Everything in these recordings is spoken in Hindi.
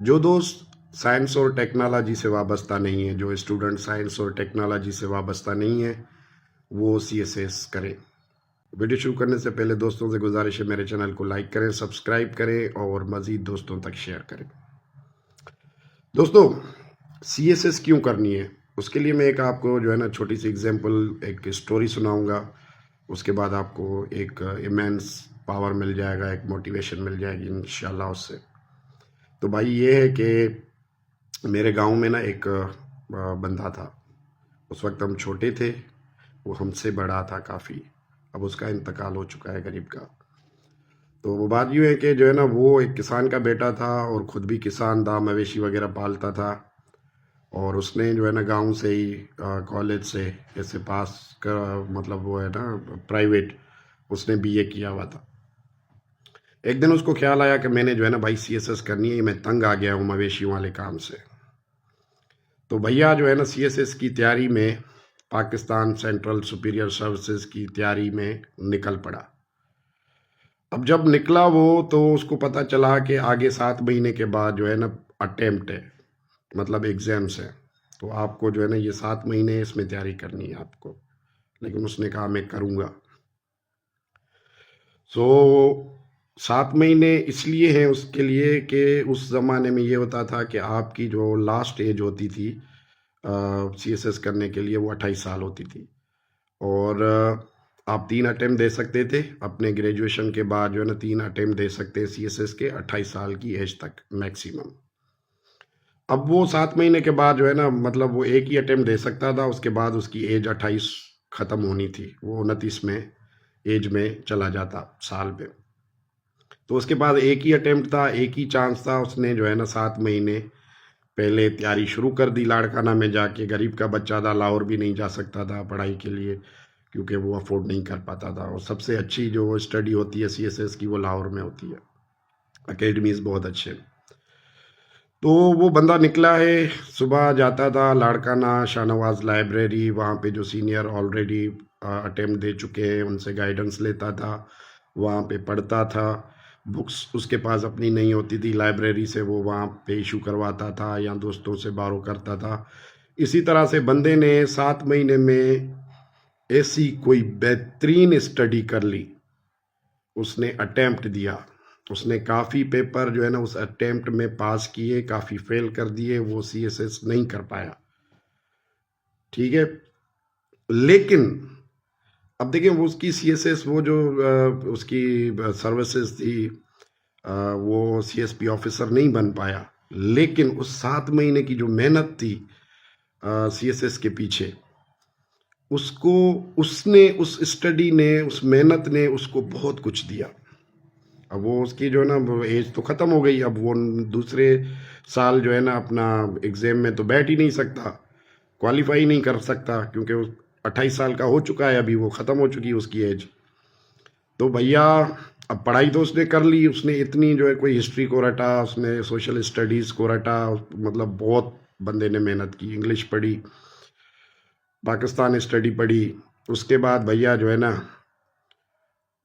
जो दोस्त साइंस और टेक्नोलॉजी से वाबस्ता नहीं है, जो स्टूडेंट साइंस और टेक्नोलॉजी से वाबस्ता नहीं है, वो CSS करें। वीडियो शुरू करने से पहले दोस्तों से गुजारिश है, मेरे चैनल को लाइक करें, सब्सक्राइब करें और मज़ीद दोस्तों तक शेयर करें। दोस्तों, CSS क्यों करनी है, उसके लिए मैं एक आपको जो है ना छोटी सी एग्जांपल, एक स्टोरी सुनाऊंगा। उसके बाद आपको एक इमेंस पावर मिल जाएगा, एक मोटिवेशन मिल जाएगी इंशाल्लाह उससे। तो भाई ये है कि मेरे गांव में ना एक बंदा था। उस वक्त हम छोटे थे, वो हमसे बड़ा था काफ़ी। अब उसका इंतकाल हो चुका है गरीब का। तो वो बात यूँ है कि जो है ना वो एक किसान का बेटा था और ख़ुद भी किसान था, मवेशी वगैरह पालता था। और उसने जो है ना गांव से ही कॉलेज से ऐसे पास कर, मतलब वो है ना प्राइवेट, उसने BA किया हुआ था। एक दिन उसको ख्याल आया कि मैंने जो है ना भाई CSS करनी है, मैं तंग आ गया हूँ मवेशियों वाले काम से। तो भैया जो है ना CSS की तैयारी में, पाकिस्तान सेंट्रल सुपीरियर सर्विसेज की तैयारी में निकल पड़ा। अब जब निकला वो, तो उसको पता चला कि आगे 7 महीने के बाद जो है ना अटेम्प्ट है, मतलब एग्जाम्स है। तो आपको जो है ना ये 7 महीने इसमें तैयारी करनी है आपको। लेकिन उसने कहा मैं करूँगा। सो 7 महीने इसलिए हैं उसके लिए कि उस ज़माने में ये होता था कि आपकी जो लास्ट एज होती थी CSS करने के लिए, वो 28 साल होती थी। और आप 3 अटेम्प्ट दे सकते थे अपने ग्रेजुएशन के बाद, जो है ना 3 अटेम्प्ट दे सकते हैं CSS के 28 साल की एज तक मैक्सिमम। अब वो 7 महीने के बाद जो है ना, मतलब वो एक ही अटेम्प्ट दे सकता था, उसके बाद उसकी एज 28 ख़त्म होनी थी, वो 29 में एज में चला जाता साल में। तो उसके बाद एक ही अटेम्प्ट था, एक ही चांस था। उसने जो है ना 7 महीने पहले तैयारी शुरू कर दी लाड़काना में जाके। गरीब का बच्चा था, लाहौर भी नहीं जा सकता था पढ़ाई के लिए, क्योंकि वो अफोर्ड नहीं कर पाता था। और सबसे अच्छी जो स्टडी होती है CSS की, वो लाहौर में होती है, अकेडमीज बहुत अच्छे हैं। तो वो बंदा निकला है, सुबह जाता था लाड़काना शाहनवाज लाइब्रेरी, वहाँ पे जो सीनियर ऑलरेडी अटेम्प्ट दे चुके हैं उनसे गाइडेंस लेता था, वहाँ पे पढ़ता था। बुक्स उसके पास अपनी नहीं होती थी लाइब्रेरी से, वो वहाँ पे इशू करवाता था या दोस्तों से बारो करता था। इसी तरह से बंदे ने 7 महीने में ऐसी कोई बेहतरीन स्टडी कर ली। उसने अटेम्प्ट दिया, उसने काफ़ी पेपर जो है ना उस अटेम्प्ट में पास किए, काफ़ी फेल कर दिए, वो CSS नहीं कर पाया। ठीक है, लेकिन अब देखिए वो उसकी CSS, वो जो उसकी सर्विसेज थी, वो CSP ऑफिसर नहीं बन पाया। लेकिन उस 7 महीने की जो मेहनत थी CSS के पीछे, उसको, उसने, उस स्टडी ने, उस मेहनत ने उसको बहुत कुछ दिया। अब वो उसकी जो है ना एज तो ख़त्म हो गई। अब वो दूसरे साल जो है ना अपना एग्ज़ाम में तो बैठ ही नहीं सकता, क्वालिफाई नहीं कर सकता, क्योंकि 28 साल का हो चुका है, अभी वो ख़त्म हो चुकी है उसकी एज। तो भैया अब पढ़ाई तो उसने कर ली, उसने इतनी जो है कोई हिस्ट्री को रटा, उसने सोशल स्टडीज़ को रटा, मतलब बहुत बंदे ने मेहनत की, इंग्लिश पढ़ी, पाकिस्तान स्टडी पढ़ी। उसके बाद भैया जो है ना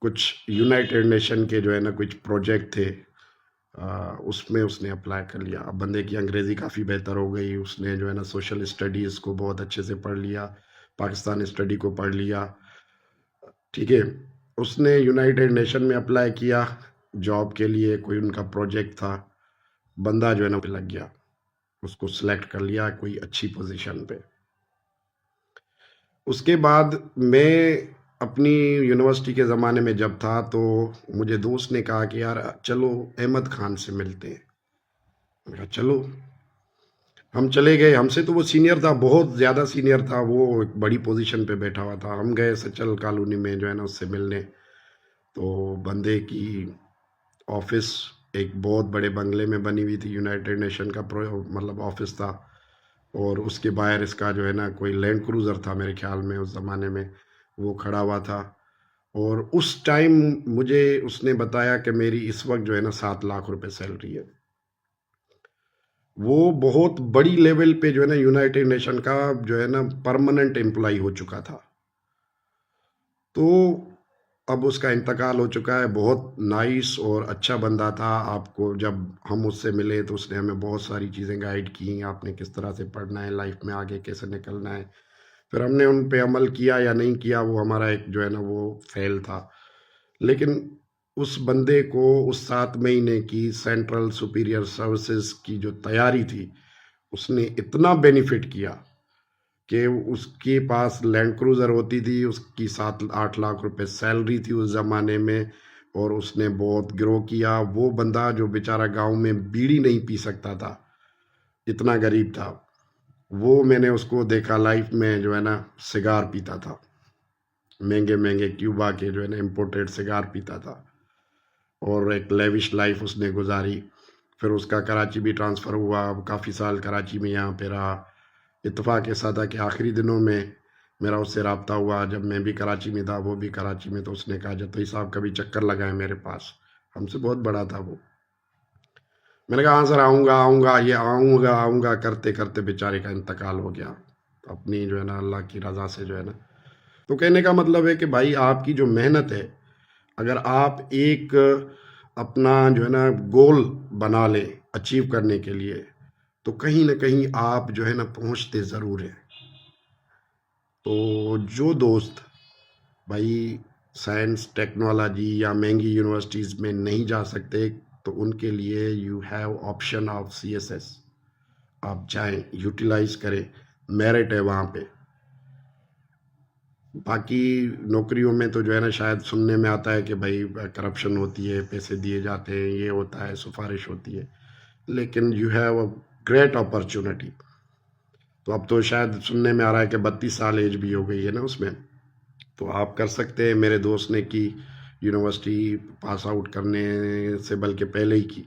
कुछ यूनाइटेड नेशन के जो है ना कुछ प्रोजेक्ट थे, उसमें उसने अप्लाई कर लिया। अब बंदे की अंग्रेज़ी काफ़ी बेहतर हो गई, उसने जो है ना सोशल स्टडीज़ को बहुत अच्छे से पढ़ लिया, पाकिस्तान स्टडी को पढ़ लिया। ठीक है, उसने यूनाइटेड नेशन में अप्लाई किया जॉब के लिए, कोई उनका प्रोजेक्ट था। बंदा जो है ना लग गया, उसको सिलेक्ट कर लिया कोई अच्छी पोजीशन पे। उसके बाद मैं अपनी यूनिवर्सिटी के ज़माने में जब था, तो मुझे दोस्त ने कहा कि यार चलो अहमद खान से मिलते हैं। मैं कहा चलो। हम चले गए, हमसे तो वो सीनियर था, बहुत ज़्यादा सीनियर था, वो एक बड़ी पोजीशन पे बैठा हुआ था। हम गए सचल कॉलोनी में जो है ना उससे मिलने। तो बंदे की ऑफिस एक बहुत बड़े बंगले में बनी हुई थी, यूनाइटेड नेशन का मतलब ऑफिस था। और उसके बाहर इसका जो है ना कोई लैंड क्रूज़र था मेरे ख्याल में उस ज़माने में, वो खड़ा हुआ था। और उस टाइम मुझे उसने बताया कि मेरी इस वक्त जो है ना 7 लाख रुपए सैलरी है। वो बहुत बड़ी लेवल पे जो है ना यूनाइटेड नेशन का जो है ना परमानेंट एम्प्लॉय हो चुका था। तो अब उसका इंतकाल हो चुका है। बहुत नाइस और अच्छा बंदा था। आपको जब हम उससे मिले तो उसने हमें बहुत सारी चीज़ें गाइड की, आपने किस तरह से पढ़ना है, लाइफ में आगे कैसे निकलना है। फिर हमने उन पे अमल किया या नहीं किया, वो हमारा एक जो है ना वो फेल था। लेकिन उस बंदे को उस 7 महीने की सेंट्रल सुपीरियर सर्विसेज की जो तैयारी थी, उसने इतना बेनिफिट किया कि उसके पास लैंड क्रूज़र होती थी, उसकी 7-8 लाख रुपए सैलरी थी उस ज़माने में, और उसने बहुत ग्रो किया। वो बंदा जो बेचारा गांव में बीड़ी नहीं पी सकता था, इतना गरीब था, वो मैंने उसको देखा लाइफ में जो है ना सिगार पीता था, महंगे महंगे क्यूबा के जो है ना इम्पोर्टेड सिगार पीता था, और एक लेविश लाइफ उसने गुजारी। फिर उसका कराची भी ट्रांसफ़र हुआ, अब काफ़ी साल कराची में यहाँ पे रहा। इत्तेफाक ऐसा था कि आखिरी दिनों में मेरा उससे रब्ता हुआ, जब मैं भी कराची में था, वो भी कराची में, तो उसने कहा जतई साहब कभी चक्कर लगाए मेरे पास। हमसे बहुत बड़ा था वो। मैंने कहा हाँ सर, आऊँगा आऊँगा, ये आऊँगा आऊँगा करते करते बेचारे का इंतकाल हो गया, अपनी जो है ना अल्लाह की रज़ा से जो है ना। तो कहने का मतलब है कि भाई आपकी जो मेहनत है, अगर आप एक अपना जो है ना गोल बना लें अचीव करने के लिए, तो कहीं ना कहीं आप जो है ना पहुंचते ज़रूर हैं। तो जो दोस्त भाई साइंस टेक्नोलॉजी या महंगी यूनिवर्सिटीज़ में नहीं जा सकते, तो उनके लिए you have option of CSS. आप जाएं, यूटिलाइज करें, मेरिट है वहाँ पे। बाकी नौकरियों में तो जो है ना शायद सुनने में आता है कि भाई करप्शन होती है, पैसे दिए जाते हैं, ये होता है, सिफारिश होती है। लेकिन you have a great opportunity. तो अब तो शायद सुनने में आ रहा है कि 32 साल एज भी हो गई है ना उसमें, तो आप कर सकते हैं। मेरे दोस्त ने की, यूनिवर्सिटी पास आउट करने से बल्कि पहले ही की,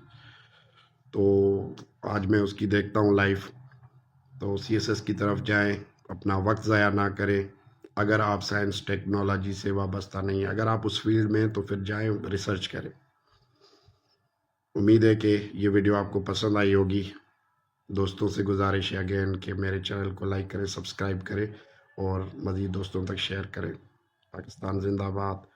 तो आज मैं उसकी देखता हूँ लाइफ। तो सीएसएस की तरफ जाएं, अपना वक्त ज़ाया ना करें। अगर आप साइंस टेक्नोलॉजी से वाबस्ता नहीं है, अगर आप उस फील्ड में हैं, तो फिर जाएं, रिसर्च करें। उम्मीद है कि ये वीडियो आपको पसंद आई होगी। दोस्तों से गुजारिश है अगेन कि मेरे चैनल को लाइक करें, सब्सक्राइब करें और मज़ीद दोस्तों तक शेयर करें। पाकिस्तान जिंदाबाद।